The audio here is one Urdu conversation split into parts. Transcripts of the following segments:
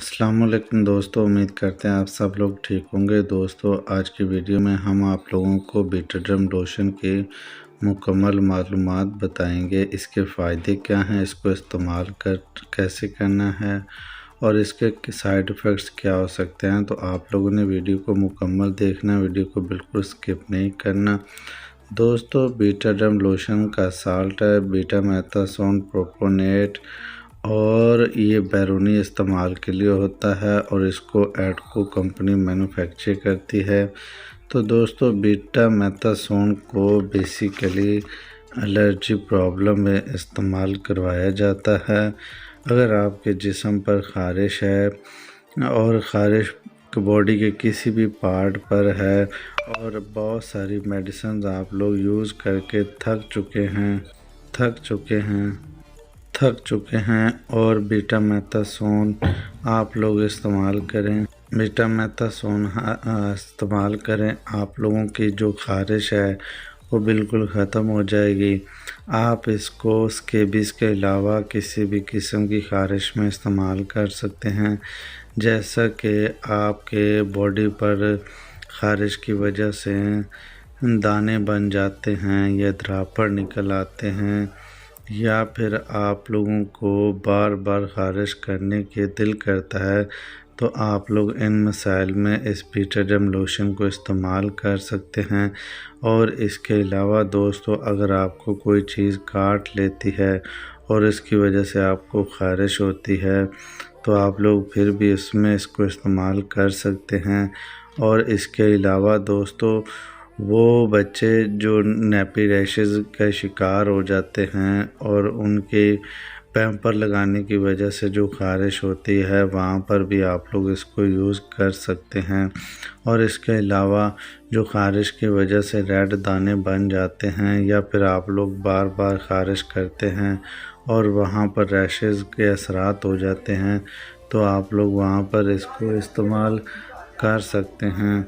السلام علیکم دوستو، امید کرتے ہیں آپ سب لوگ ٹھیک ہوں گے۔ دوستو آج کی ویڈیو میں ہم آپ لوگوں کو بیٹاڈرم لوشن کی مکمل معلومات بتائیں گے۔ اس کے فائدے کیا ہیں، اس کو استعمال کیسے کرنا ہے اور اس کے سائیڈ ایفیکٹس کیا ہو سکتے ہیں۔ تو آپ لوگوں نے ویڈیو کو مکمل دیکھنا، ویڈیو کو بالکل سکپ نہیں کرنا۔ دوستو بیٹاڈرم لوشن کا سالٹ ہے بیٹا میتھاسون پروپونیٹ، اور یہ بیرونی استعمال کے لیے ہوتا ہے اور اس کو ایڈکو کمپنی مینوفیکچر کرتی ہے۔ تو دوستو بیٹا میتھاسون کو بیسیکلی الرجی پرابلم میں استعمال کروایا جاتا ہے۔ اگر آپ کے جسم پر خارش ہے اور خارش باڈی کے کسی بھی پارٹ پر ہے اور بہت ساری میڈیسنز آپ لوگ یوز کر کے تھک چکے ہیں اور بیٹا میتھاسون آپ لوگ استعمال کریں، آپ لوگوں کی جو خارش ہے وہ بالکل ختم ہو جائے گی۔ آپ اس کو سکیبیز کے علاوہ کسی بھی قسم کی خارش میں استعمال کر سکتے ہیں، جیسا کہ آپ کے باڈی پر خارش کی وجہ سے دانے بن جاتے ہیں یا دراپڑ نکل آتے ہیں، یا پھر آپ لوگوں کو بار بار خارش کرنے کے دل کرتا ہے، تو آپ لوگ ان مسائل میں اس بیٹاڈرم لوشن کو استعمال کر سکتے ہیں۔ اور اس کے علاوہ دوستو اگر آپ کو کوئی چیز کاٹ لیتی ہے اور اس کی وجہ سے آپ کو خارش ہوتی ہے تو آپ لوگ پھر بھی اس کو استعمال کر سکتے ہیں۔ اور اس کے علاوہ دوستو وہ بچے جو نیپی ریشز کا شکار ہو جاتے ہیں اور ان کے پیمپر لگانے کی وجہ سے جو خارش ہوتی ہے، وہاں پر بھی آپ لوگ اس کو یوز کر سکتے ہیں۔ اور اس کے علاوہ جو خارش کی وجہ سے ریڈ دانے بن جاتے ہیں یا پھر آپ لوگ بار بار خارش کرتے ہیں اور وہاں پر ریشز کے اثرات ہو جاتے ہیں، تو آپ لوگ وہاں پر اس کو استعمال کر سکتے ہیں۔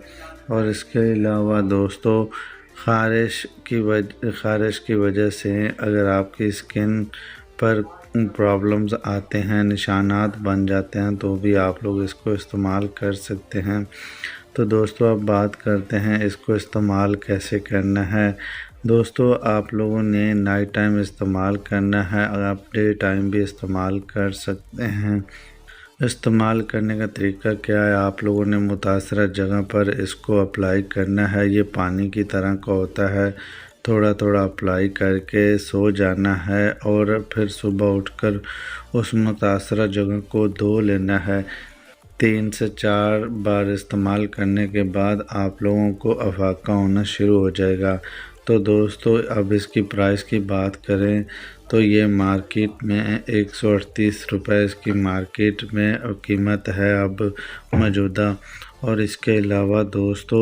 اور اس کے علاوہ دوستو خارش کی وجہ سے اگر آپ کی اسکن پر پرابلمز آتے ہیں، نشانات بن جاتے ہیں، تو بھی آپ لوگ اس کو استعمال کر سکتے ہیں۔ تو دوستو اب بات کرتے ہیں اس کو استعمال کیسے کرنا ہے۔ دوستو آپ لوگوں نے نائٹ ٹائم استعمال کرنا ہے، اگر آپ ڈے ٹائم بھی استعمال کر سکتے ہیں۔ استعمال کرنے کا طریقہ کیا ہے، آپ لوگوں نے متاثرہ جگہ پر اس کو اپلائی کرنا ہے۔ یہ پانی کی طرح کا ہوتا ہے، تھوڑا تھوڑا اپلائی کر کے سو جانا ہے اور پھر صبح اٹھ کر اس متاثرہ جگہ کو دھو لینا ہے۔ 3 سے 4 بار استعمال کرنے کے بعد آپ لوگوں کو افاقہ ہونا شروع ہو جائے گا۔ تو دوستو اب اس کی پرائس کی بات کریں تو یہ مارکیٹ میں 138 روپے اس کی مارکیٹ میں قیمت ہے اب موجودہ۔ اور اس کے علاوہ دوستو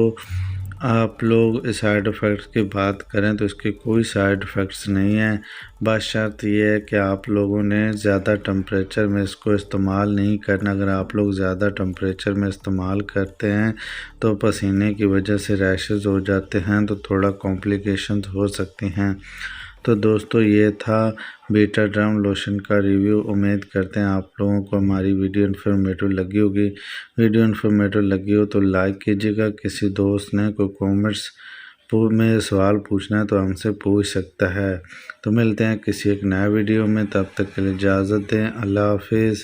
آپ لوگ سائیڈ ایفیکٹس کی بات کریں تو اس کے کوئی سائیڈ ایفیکٹس نہیں ہیں، بس شرط یہ ہے کہ آپ لوگوں نے زیادہ ٹمپریچر میں اس کو استعمال نہیں کرنا۔ اگر آپ لوگ زیادہ ٹمپریچر میں استعمال کرتے ہیں تو پسینے کی وجہ سے ریشز ہو جاتے ہیں، تو تھوڑا کمپلیکیشنز ہو سکتی ہیں۔ تو دوستو یہ تھا بیٹاڈرم لوشن کا ریویو۔ امید کرتے ہیں آپ لوگوں کو ہماری ویڈیو انفارمیٹو لگی ہوگی۔ ویڈیو انفارمیٹو لگی ہو تو لائک کیجیے گا۔ کسی دوست نے کوئی کامنٹس میں سوال پوچھنا ہے تو ہم سے پوچھ سکتا ہے۔ تو ملتے ہیں کسی ایک نئے ویڈیو میں، تب تک کے لیے اجازت دیں۔ اللہ حافظ۔